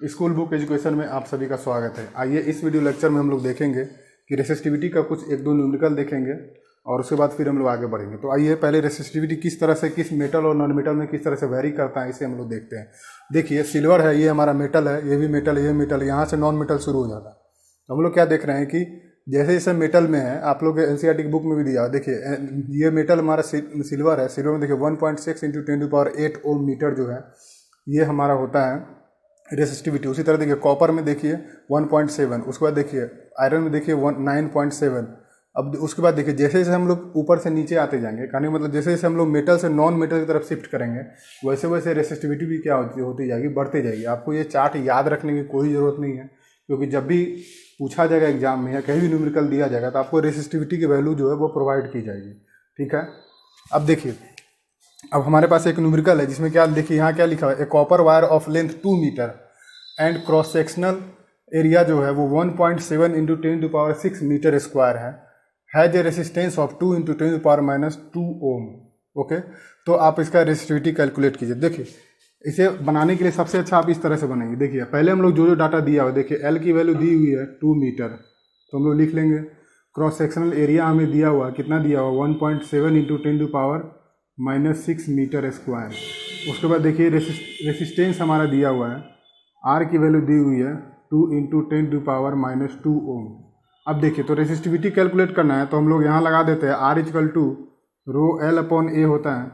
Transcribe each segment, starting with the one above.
School book education में आप सभी का स्वागत है। आइए इस वीडियो लेक्चर में हम लोग देखेंगे कि रेसिस्टिविटी का कुछ एक दो न्यूमेरिकल देखेंगे और उसके बाद फिर हम लोग आगे बढ़ेंगे। तो आइए पहले रेसिस्टिविटी किस तरह से किस मेटल और नॉन मेटल में किस तरह से वेरी करता है इसे हम लोग देखते हैं। देखिए सिल्वर है, ये हमारा मेटल है, ये भी मेटल है, ये मेटल है, यहाँ से नॉन मेटल शुरू हो जाता है। तो हम लोग क्या देख रहे हैं कि जैसे जैसे मेटल में है, आप लोग एनसीईआरटी की बुक में भी दिया, देखिए ये मेटल हमारा सिल्वर है। सिल्वर में देखिए 1.6 × 10⁸ ओम मीटर जो है ये हमारा होता है रेसिस्टिविटी। उसी तरह देखिए कॉपर में देखिए 1.7, उसके बाद देखिए आयरन में देखिए 9.7। अब उसके बाद देखिए जैसे जैसे हम लोग ऊपर से नीचे आते जाएंगे, कहने मतलब जैसे जैसे हम लोग मेटल से नॉन मेटल की तरफ शिफ्ट करेंगे वैसे वैसे रेसिस्टिविटी भी क्या होती जाएगी, बढ़ती जाएगी। आपको ये चार्ट याद रखने की कोई ज़रूरत नहीं है, क्योंकि जब भी पूछा जाएगा एग्जाम में या कहीं भी न्यूमेरिकल दिया जाएगा तो आपको रेसिस्टिविटी की वैल्यू जो है वो प्रोवाइड की जाएगी। ठीक है, अब देखिए अब हमारे पास एक न्यूमेरिकल है जिसमें क्या देखिए यहाँ क्या लिखा है, a copper wire of length 2 metre and cross sectional area जो है वो 1.7 × 10⁶ metre square has a resistance of 2 × 10⁻² ohm. Okay, तो आप इसका रेसिस्टिविटी कैलकुलेट कीजिए। देखिए इसे बनाने के लिए सबसे अच्छा आप इस तरह से बनाएंगे। देखिए पहले हम लोग जो जो डाटा दिया हुआ, देखिए एल की वैल्यू दी हुई है 2 मीटर, तो हम लोग लिख लेंगे। क्रॉस सेक्शनल एरिया हमें दिया हुआ, कितना दिया हुआ 1.7 × 10⁻6 मीटर स्क्वायर। उसके बाद देखिए रेसिस्टेंस हमारा दिया हुआ है, आर की वैल्यू दी हुई है 2 × 10⁻² ओम। अब देखिए तो रेसिस्टिविटी कैलकुलेट करना है तो हम लोग यहाँ लगा देते हैं R is equal to rho L upon A होता है,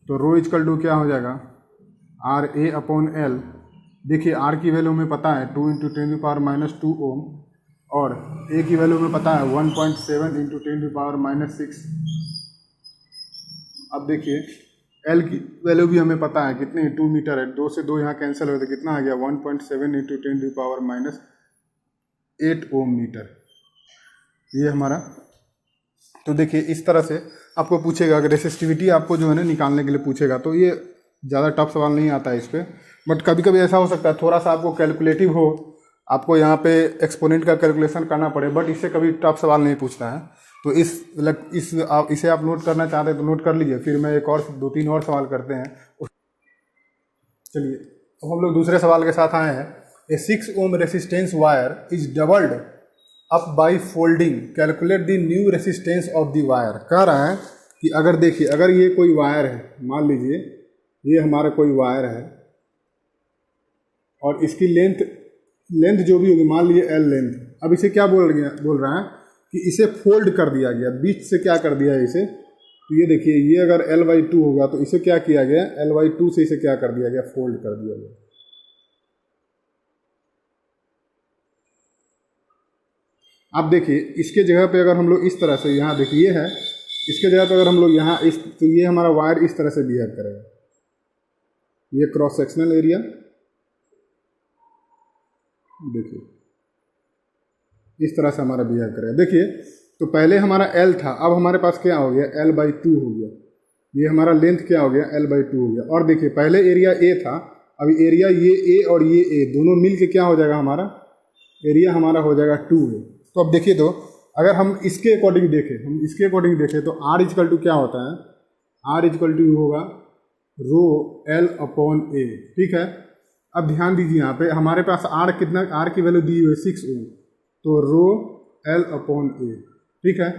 तो रो इजकल टू क्या हो जाएगा आर ए अपॉन एल। देखिए आर की वैल्यू हमें पता है 2 × 10⁻² ओम और ए की वैल्यू हमें पता है 1.7 × 10⁻6। अब देखिए एल की वैल्यू भी हमें पता है कितनी 2 मीटर है, 2 से 2 यहाँ कैंसिल हो तो कितना आ गया 1.7 × 10⁻8 ओम मीटर, ये हमारा। तो देखिए इस तरह से आपको पूछेगा अगर रेसिस्टिविटी आपको जो है ना निकालने के लिए पूछेगा, तो ये ज़्यादा टफ सवाल नहीं आता है इस पर, बट कभी कभी ऐसा हो सकता है थोड़ा सा आपको कैलकुलेटिव हो, आपको यहाँ पे एक्सपोनेंट का कैलकुलेशन करना पड़े, बट इससे कभी टफ सवाल नहीं पूछता है। तो इसे आप नोट करना चाहते हैं तो नोट कर लीजिए, फिर मैं एक और 2-3 और सवाल करते हैं। चलिए अब हम लोग दूसरे सवाल के साथ आए हैं। A 6 ohm resistance wire is doubled up by folding, calculate the new resistance of the wire. कह रहा है कि अगर देखिए अगर ये कोई वायर है, मान लीजिए ये हमारा कोई वायर है और इसकी लेंथ जो भी होगी मान लीजिए एल लेंथ। अब इसे क्या बोल रहा है कि इसे फोल्ड कर दिया गया, बीच से क्या कर दिया है इसे, तो ये देखिए ये अगर L/2 होगा तो इसे क्या किया गया L/2 से इसे क्या कर दिया गया, फोल्ड कर दिया गया। अब देखिए इसके जगह पे अगर हम लोग इस तरह से यहाँ देखिए ये है, इसके जगह पे अगर हम लोग यहाँ इस, तो ये हमारा वायर इस तरह से बिहेव करेगा, ये क्रॉस सेक्शनल एरिया देखिए इस तरह से हमारा बिहेव करेगा। देखिए तो पहले हमारा L था, अब हमारे पास क्या हो गया L/2 हो गया, ये हमारा लेंथ क्या हो गया L/2 हो गया। और देखिए पहले एरिया A था, अभी एरिया ये A और ये A दोनों मिल के क्या हो जाएगा, हमारा एरिया हमारा हो जाएगा 2A। तो अब देखिए तो अगर हम इसके अकॉर्डिंग देखें तो R इजकल टू क्या होता है, R इजकल टू होगा रो L अपॉन A। ठीक है, अब ध्यान दीजिए यहाँ पे हमारे पास R कितना, R की वैल्यू दी हुई है 6 ओम, तो रो L अपॉन A। ठीक है,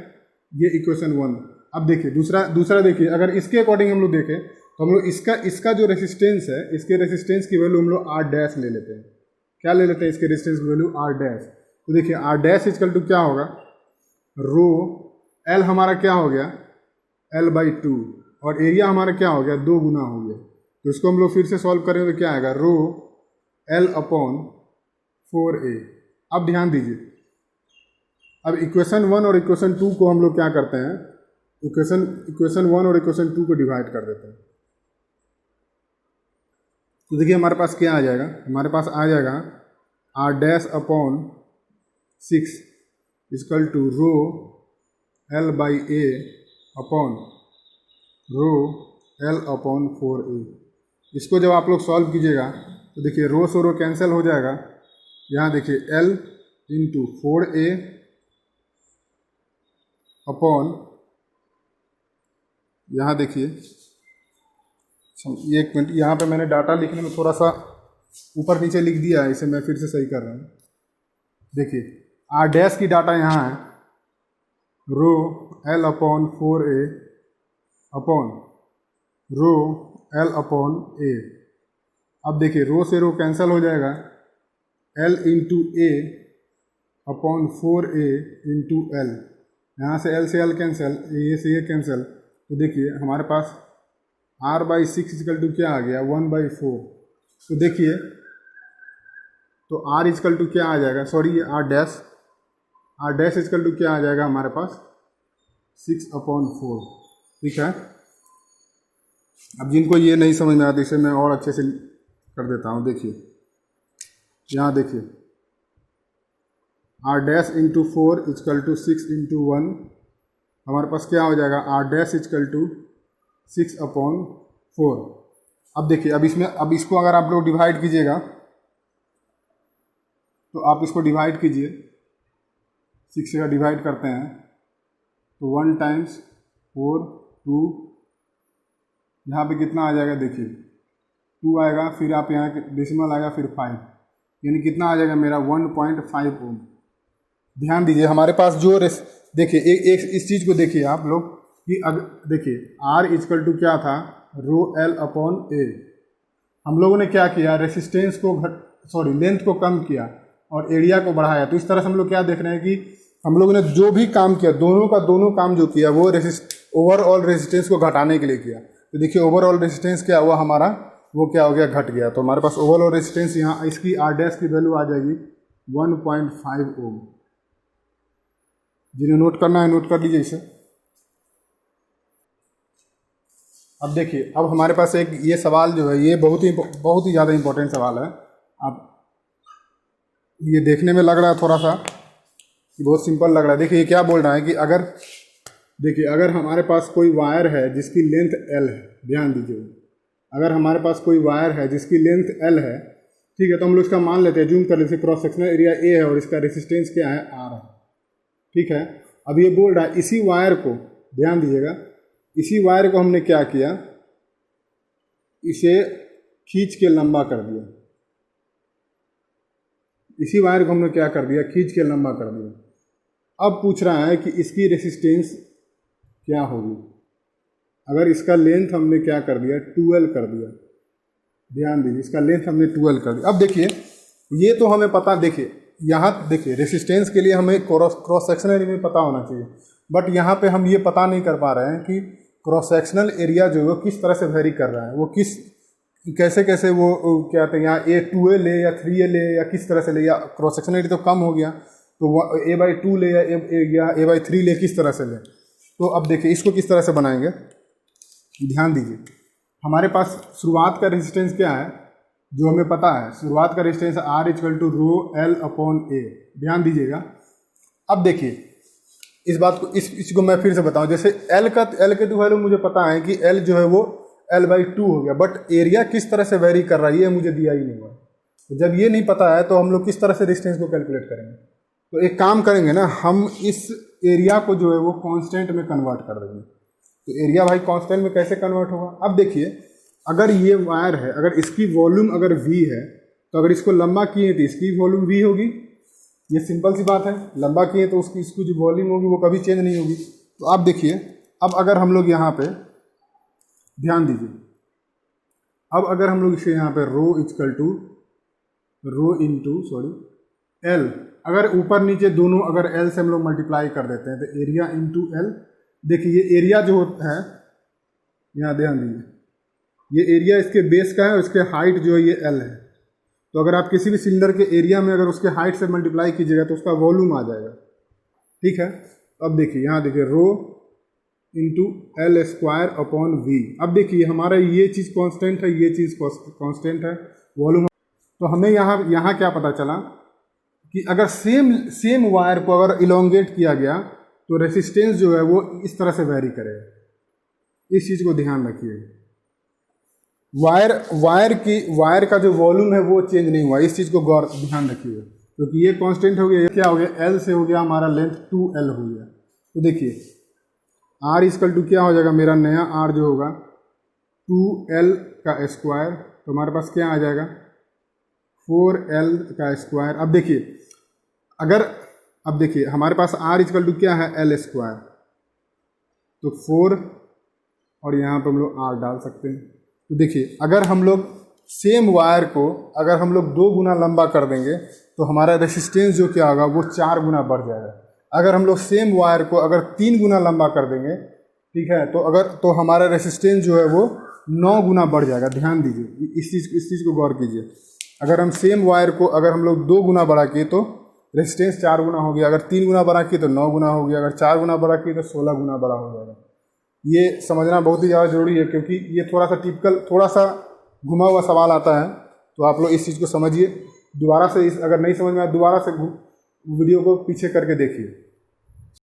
ये इक्वेशन 1। अब देखिए दूसरा देखिए अगर इसके अकॉर्डिंग हम लोग देखें तो हम लोग इसका जो रेसिस्टेंस है, इसके रेसिस्टेंस की वैल्यू हम लोग R' ले लेते हैं। क्या ले लेते हैं इसके रेसिस्टेंस की वैल्यू R'। तो देखिए R' इजकल टू क्या होगा रो L हमारा क्या हो गया L/2 और एरिया हमारा क्या हो गया 2 गुना हो गया। तो इसको हम लोग फिर से सॉल्व करेंगे तो क्या आएगा रो L अपॉन 4A। अब ध्यान दीजिए अब इक्वेशन 1 और इक्वेशन 2 को हम लोग क्या करते हैं, इक्वेशन 1 और इक्वेशन 2 को डिवाइड कर देते हैं। तो देखिए हमारे पास क्या आ जाएगा, हमारे पास आ जाएगा R' upon 6 is equal to rho L/A upon rho L upon 4A। इसको जब आप लोग सॉल्व कीजिएगा तो देखिए रो से रो कैंसिल हो जाएगा, यहाँ देखिए L × 4A अपॉन यहाँ देखिए एक मिनट, यहाँ पे मैंने डाटा लिखने में थोड़ा सा ऊपर नीचे लिख दिया है, इसे मैं फिर से सही कर रहा हूँ। देखिए आर डैश की डाटा यहाँ है, rho L upon 4a upon rho L upon A. अब देखिए रो से रो कैंसिल हो जाएगा, L into A upon 4a into L, यहाँ से एल से एल कैंसिल, ए से ये कैंसिल। तो देखिए हमारे पास r/6 इजकल टू क्या आ गया, 1/4। तो देखिए तो r इजकल टू क्या आ जाएगा, सॉरी ये r डैश इजकल टू क्या आ जाएगा हमारे पास 6/4। ठीक है। अब जिनको ये नहीं समझ में आता इसे मैं और अच्छे से कर देता हूँ। देखिए यहाँ देखिए r dash into 4 is equal to 6 into 1, हमारे पास क्या हो जाएगा r डैश इजकल टू 6/4। अब देखिए अब इसको अगर आप लोग डिवाइड कीजिएगा तो आप इसको डिवाइड कीजिए, 6 का डिवाइड करते हैं तो 1 टाइम्स 4 2, यहाँ पे कितना आ जाएगा, देखिए 2 आएगा, फिर आप यहाँ डेसिमल आएगा, फिर 5, यानी कितना आ जाएगा मेरा 1.5 ओम। ध्यान दीजिए हमारे पास जो देखिए एक इस चीज़ को देखिए आप लोग कि देखिए R इजकल टू क्या था, रो एल अपॉन ए। हम लोगों ने क्या किया, रेसिस्टेंस को लेंथ को कम किया और एरिया को बढ़ाया। तो इस तरह से हम लोग क्या देख रहे हैं कि हम लोगों ने जो भी काम किया, दोनों काम जो किया वो ओवरऑल रेजिस्टेंस को घटाने के लिए किया। तो देखिए ओवरऑल रेजिस्टेंस क्या हुआ हमारा, वो क्या हो गया, घट गया। तो हमारे पास ओवरऑल रेजिस्टेंस यहाँ इसकी आर डैश की वैल्यू आ जाएगी 1.5 ओम। जिन्हें नोट करना है नोट कर लीजिए इसे। अब देखिए अब हमारे पास एक ये सवाल जो है ये बहुत ही ज़्यादा इम्पोर्टेंट सवाल है। अब ये देखने में लग रहा है थोड़ा सा बहुत सिंपल लग रहा है। देखिए ये क्या बोल रहा है कि अगर हमारे पास कोई वायर है जिसकी लेंथ L है, ध्यान दीजिए, अगर हमारे पास कोई वायर है जिसकी लेंथ L है, ठीक है, तो हम लोग इसका मान लेते हैं, जूम कर लेते हैं, क्रॉस सेक्शनल एरिया A है और इसका रेसिस्टेंस क्या है, R है। ठीक है। अब ये बोल रहा है इसी वायर को, ध्यान दीजिएगा, इसी वायर को हमने क्या किया, इसे खींच के लंबा कर दिया। इसी वायर को हमने क्या कर दिया, खींच के लंबा कर दिया। अब पूछ रहा है कि इसकी रेसिस्टेंस क्या होगी अगर इसका लेंथ हमने क्या कर दिया, 12 कर दिया। ध्यान दीजिए इसका लेंथ हमने 12 कर दिया। अब देखिए ये तो हमें पता, देखिए यहाँ देखिए रेसिस्टेंस के लिए हमें क्रॉस सेक्शनल एरिया में पता होना चाहिए, बट यहाँ पे हम ये पता नहीं कर पा रहे हैं कि क्रॉस सेक्शनल एरिया जो है वो किस तरह से वेरी कर रहा है, वो कैसे वो क्या कहते हैं, यहाँ A2A ले या 3A ले या किस तरह से ले, या क्रॉस सेक्शनल एरिया तो कम हो गया तो A/2 ले या A/3 ले, किस तरह से ले। तो अब देखिए इसको किस तरह से बनाएंगे, ध्यान दीजिए हमारे पास शुरुआत का रेजिस्टेंस क्या है जो हमें पता है, शुरुआत का resistance R equal to rho L upon A। ध्यान दीजिएगा। अब देखिए इस बात को इसको मैं फिर से बताऊं, जैसे L के टू वैल्यू मुझे पता है कि L जो है वो L/2 हो गया, बट एरिया किस तरह से वेरी कर रहा है ये मुझे दिया ही नहीं हुआ। तो जब ये नहीं पता है तो हम लोग किस तरह से रेजिस्टेंस को कैलकुलेट करेंगे। तो एक काम करेंगे ना, हम इस एरिया को जो है वो कांस्टेंट में कन्वर्ट कर देंगे। तो एरिया भाई कांस्टेंट में कैसे कन्वर्ट होगा। अब देखिए अगर ये वायर है, अगर इसकी वॉल्यूम अगर V है, तो अगर इसको लंबा किए तो इसकी वॉल्यूम V होगी। ये सिंपल सी बात है, लंबा किए तो इसकी जो वॉल्यूम होगी वो कभी चेंज नहीं होगी। तो आप देखिए अब अगर हम लोग यहाँ पे ध्यान दीजिए, अब अगर हम लोग इसे यहाँ पे रो इंटू L, अगर ऊपर नीचे दोनों अगर L से हम लोग मल्टीप्लाई कर देते हैं तो एरिया इंटू L। देखिए ये एरिया जो है, यहाँ ध्यान दीजिए, ये एरिया इसके बेस का है और इसके हाइट जो है ये L है। तो अगर आप किसी भी सिलेंडर के एरिया में अगर उसके हाइट से मल्टीप्लाई कीजिएगा तो उसका वॉल्यूम आ जाएगा। ठीक है। अब देखिए यहाँ देखिए rho into L square upon V। अब देखिए हमारा ये चीज़ कांस्टेंट है, ये चीज़ कांस्टेंट है, वॉल्यूम। तो हमें यहाँ क्या पता चला कि अगर सेम वायर को अगर इलोंगेट किया गया तो रेसिस्टेंस जो है वो इस तरह से वेरी करेगा। इस चीज़ को ध्यान रखिए, वायर का जो वॉल्यूम है वो चेंज नहीं हुआ, इस चीज़ को गौर ध्यान रखिए, क्योंकि ये कांस्टेंट हो गया। ये क्या हो गया, L से हो गया हमारा लेंथ 2L हो गया। तो देखिए R इक्वल टू क्या हो जाएगा, मेरा नया R जो होगा 2L का स्क्वायर। तो हमारे पास क्या आ जाएगा, 4L का स्क्वायर। अब देखिए हमारे पास R इक्वल टू क्या है, L स्क्वायर, तो 4 और यहाँ पर हम लोग R डाल सकते हैं। तो देखिए अगर हम लोग सेम वायर को अगर हम लोग 2 गुना लंबा कर देंगे तो हमारा रेसिस्टेंस जो क्या होगा वो 4 गुना बढ़ जाएगा। अगर हम लोग सेम वायर को अगर 3 गुना लंबा कर देंगे, ठीक है, तो हमारा रेसिस्टेंस जो है वो 9 गुना बढ़ जाएगा। ध्यान दीजिए, इस चीज़ को गौर कीजिए। अगर हम सेम वायर को अगर हम लोग 2 गुना बढ़ा किए तो रेसिस्टेंस 4 गुना हो गया, अगर 3 गुना बढ़ा किए तो 9 गुना हो गया, अगर 4 गुना बढ़ा किए तो 16 गुना बड़ा हो जाएगा। ये समझना बहुत ही ज़्यादा ज़रूरी है, क्योंकि ये थोड़ा सा टिपिकल, थोड़ा सा घुमा हुआ सवाल आता है, तो आप लोग इस चीज़ को समझिए। दोबारा से अगर नहीं समझ में आए दोबारा से वीडियो को पीछे करके देखिए।